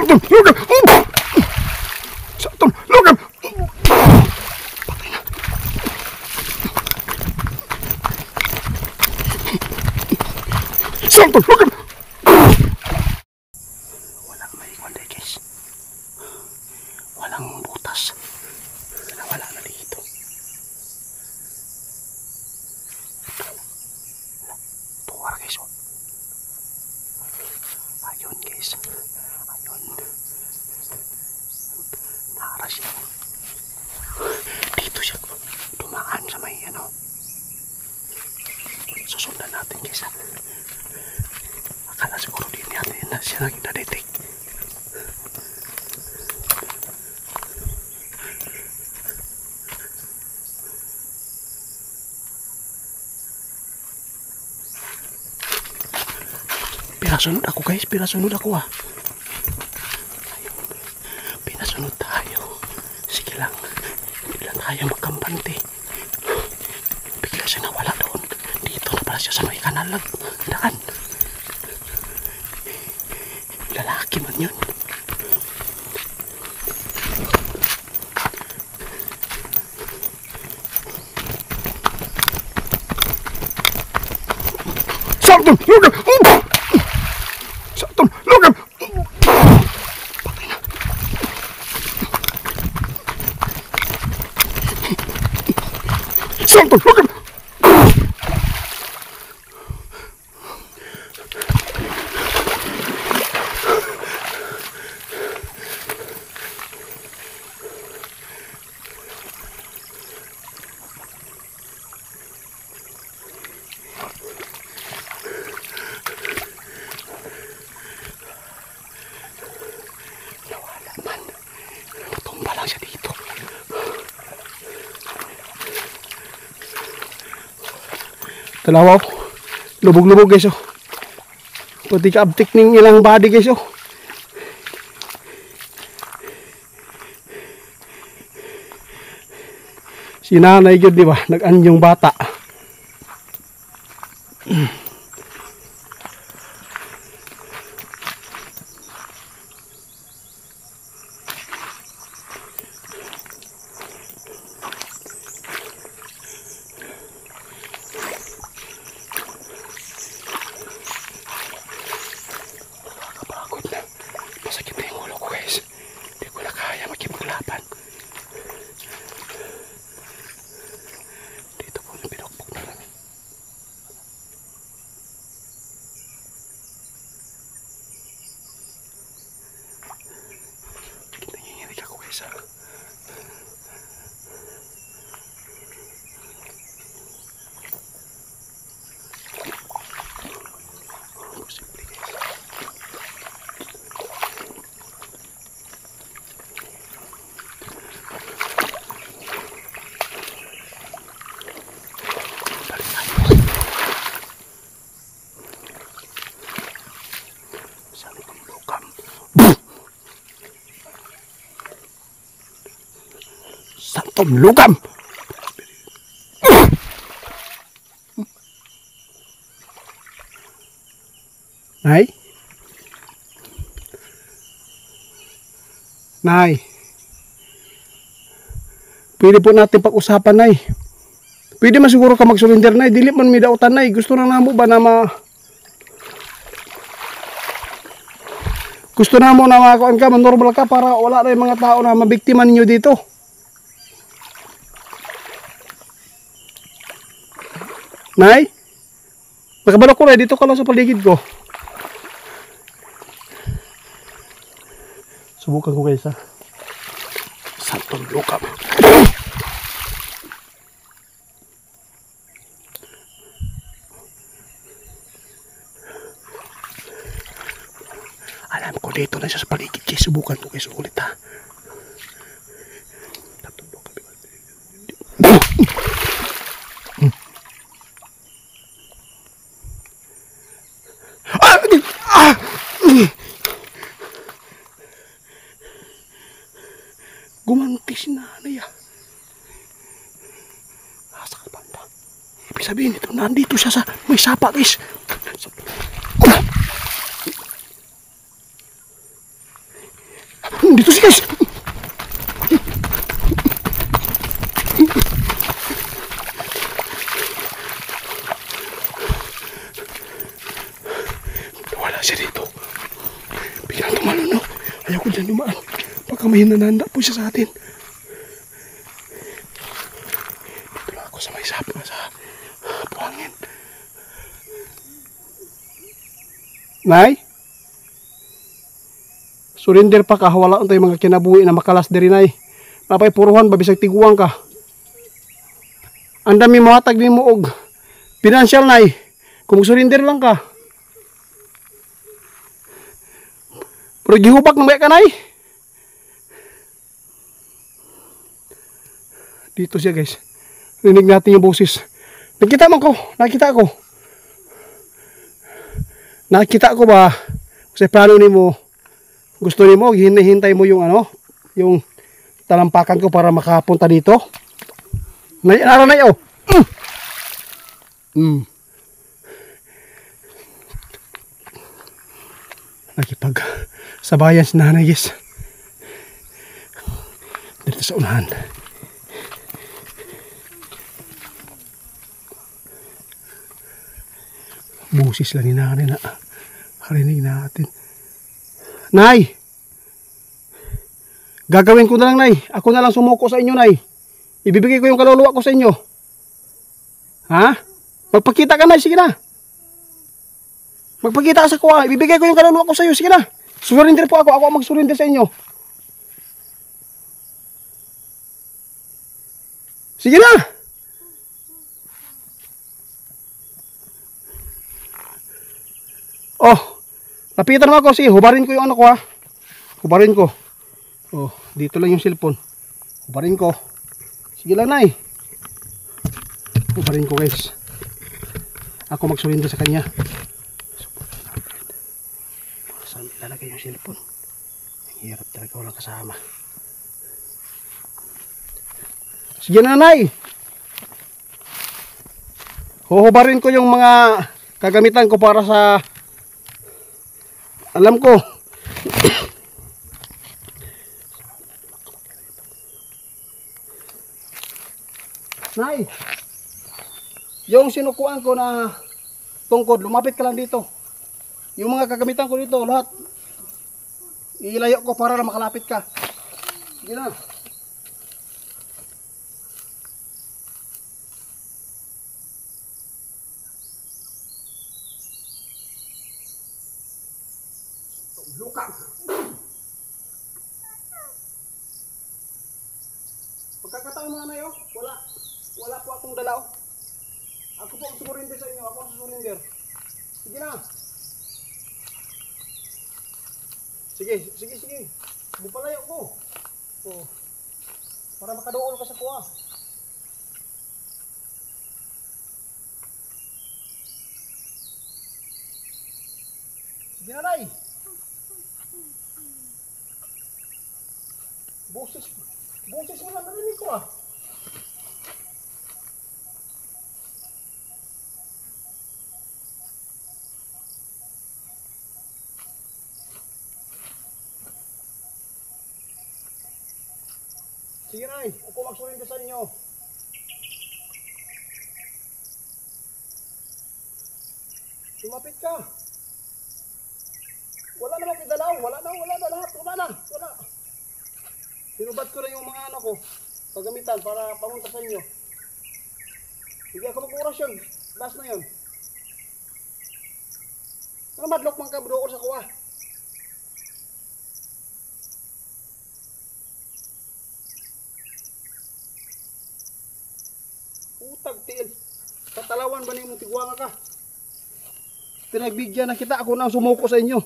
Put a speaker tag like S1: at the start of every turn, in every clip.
S1: Santol, lugam! Santol, lugam! Patay na. Santol, lugam! Wala may konday guys. Walang butas. Wala na dito. Tuwar guys. Ayun guys. Ayun. Nara siya. Dito siya. Dumaan sa may ano. Susundan natin guys. Akala siguro din natin na siya nagdadetect. Pinasunod ako guys, pinasunod ako ah. Ayun, pinasunod tayo. Sige lang, hindi lang tayo magkampante. Bigla siya nawala doon. Dito na pala siya sa may kanal lang. Daan. Lalaki man yun. Santol, lugam! Santol, lugam! Patay na. Santol, lugam! Siya dito. Talawaw. Lubog-lubog guys oh. Pati ka-abtik ning ilang body guys oh. Si nanay yun di ba? Nag-anyong bata. Masakit na yung ulo ko guys. Hindi ko na kaya makipaglaban. Dito po yung pinukpok na lang. Nanginginig ako guys ha. Posible guys. Santol, lugam! Nay? Nay? Pwede po natin pag-usapan, Nay. Pwede man siguro ka mag-surrender, Nay. Dili man may dautan, Nay. Gusto na mo ba na Gusto na mo na makakuan ka, normal ka para wala na yung mga tao na mabiktima ninyo dito. Nay? Nakabalok ko na, dito ka lang sa paligid ko. Subukan ko guys ha. Santol, lugam. Alam ko dito na siya sa paligid guys. Subukan ko guys ulit ha. Gumanti si nanay ah. Nasa kabanda. Ibig sabihin ito, nandito siya sa may sapa guys. Dito siya guys. Wala siya dito. Biglang tumalon, no? Ayaw ko dyan dumaan. Baka may nananda po siya sa atin. Dito lang ako sa may sapa sa buhangin. Nay? Surrender pa ka, wala tayo mga kinabuhi na makalas diri nay. Napay puruhan ba bisag tiguang ka. Ang dami mahatag ni mo og financial nay. Kung surrender lang ka. Pero gihubak na ka nay. Dito siya guys. Rinig natin yung boses. Nakita man ko, nakita ko. Nakita ko ba kasi plano ni mo. Gusto niyo mo, hinihintay mo yung ano, yung talampakan ko para makapunta dito. Nara na yun. Nakipag sabayan si nanay guys. Dito sa unahan. Busis lang ni nanay na harinig natin. Nay! Gagawin ko na lang, Nay. Ako na lang sumuko sa inyo, Nay. Ibibigay ko yung kaluluwa ko sa inyo. Ha? Magpakita ka, Nay. Sige na. Magpakita ka sa kuha. Ibibigay ko yung kaluluwa ko sa iyo. Sige na. Surrender po ako. Ako ang mag-surrender sa inyo. Sige na. Oh. Lapitan mo ako. Sige, hubarin ko yung ano ko, ha. Hubarin ko. Oh, dito lang yung cellphone. Hubarin ko. Sige lang, Nay. Hubarin ko, guys. Ako mag-surrender sa kanya. Saan ilalagay yung cellphone? Ang hirap talaga, walang kasama. Sige na, Nay. Huhubarin ko yung mga kagamitan ko para sa alam ko. Nay, yung sinukuan ko na tungkod, lumapit ka lang dito. Yung mga kagamitan ko dito, lahat ilayo ko para na makalapit ka. Sige na. Lukang. Pagkakataon mga Nay, oh, wala po akong dalaw. Ako po ang surrender sa inyo. Ako ang surrender. Sige na. Sige. Bupalayo ko. Oh. Para makadool ka sa kuha. Sige na, Nay. Boses mo lang, narinig ko, ah. Sige, Nay. Ako mag-surrender sa inyo. Lumapit ka. Wala naman kayo dalaw. Wala na lahat. Wala. Sinubad ko na yung mga anak ko. Pagamitan para pamunta sa inyo. Hindi ako mag-orasyon. Last na yun. Ano madlock mang kabroor sa kuha? Utag tiil. Tatalawan ba na yung tigwanga ka? Pinagbigyan na kita. Ako na ang sumuko sa inyo.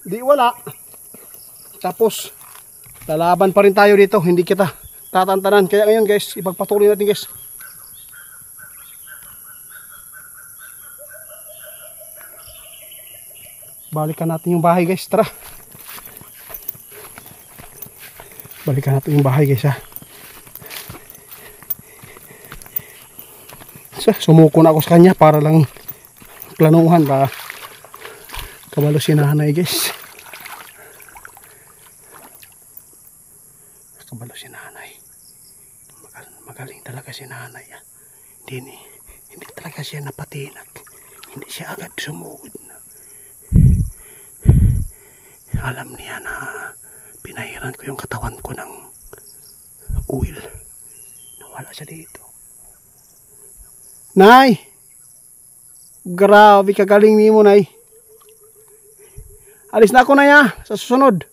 S1: Di wala. Tapos, lalaban pa rin tayo dito. Hindi kita tatantanan. Kaya ngayon guys, ipagpatuloy natin guys. Balikan natin yung bahay guys. Tara. Balikan natin yung bahay guys, ha. So, sumuko na ako sa kanya para lang planuhan ba kabalo si nanay guys. si nanay. Magaling talaga si nanay. Hindi talaga siya napatinag. Hindi siya agad sumugod na. Alam niya na pinahiran ko yung katawan ko ng oil. Nawala siya dito. Nay! Grabe kagaling ni mo, nay. Alis na ako na ya sa susunod.